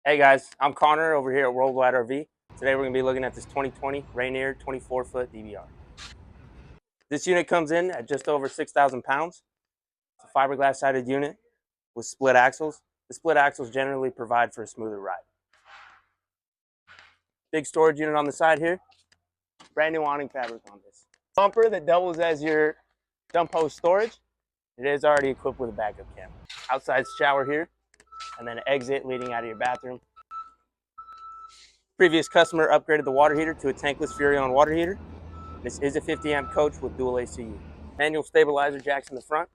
Hey guys, I'm Connor over here at Worldwide RV. Today we're going to be looking at this 2020 Rainier 24-foot DBR. This unit comes in at just over 6,000 pounds. It's a fiberglass sided unit with split axles. The split axles generally provide for a smoother ride. Big storage unit on the side here. Brand new awning fabric on this. Bumper that doubles as your dump hose storage. It is already equipped with a backup camera. Outside shower here, and then an exit leading out of your bathroom. Previous customer upgraded the water heater to a tankless Furrion water heater. This is a 50 amp coach with dual ACU. Manual stabilizer jacks in the front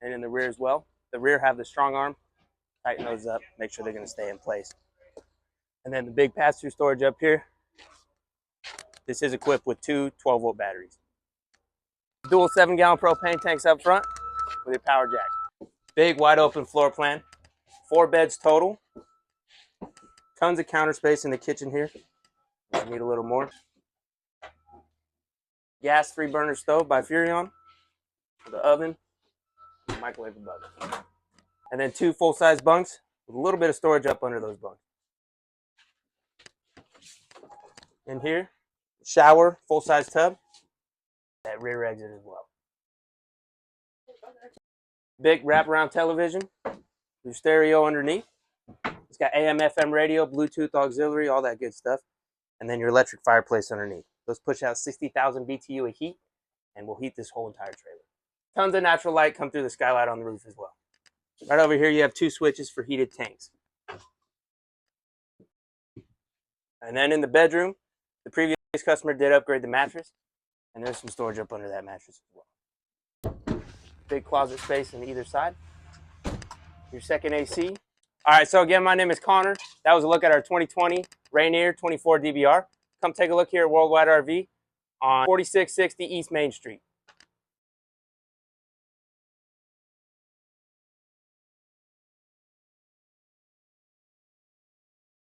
and in the rear as well. The rear have the strong arm. Tighten those up, make sure they're going to stay in place. And then the big pass-through storage up here. This is equipped with two 12-volt batteries. Dual 7-gallon propane tanks up front with your power jack. Big wide open floor plan. 4 beds total. Tons of counter space in the kitchen here. If you need a little more. Gas 3-burner stove by Furrion. The oven, the microwave above it. And then 2 full-size bunks with a little bit of storage up under those bunks. In here, shower, full-size tub. That rear exit as well. Big wraparound television. Your stereo underneath. It's got AM, FM radio, Bluetooth auxiliary, all that good stuff. And then your electric fireplace underneath. Those push out 60,000 BTU of heat and will heat this whole entire trailer. Tons of natural light come through the skylight on the roof as well. Right over here you have 2 switches for heated tanks. And then in the bedroom, the previous customer did upgrade the mattress. And there's some storage up under that mattress as well. Big closet space on either side. Your second AC. All right, so again, my name is Connor. That was a look at our 2020 Rainier 24DBR. Come take a look here at Worldwide RV on 4660 East Main Street.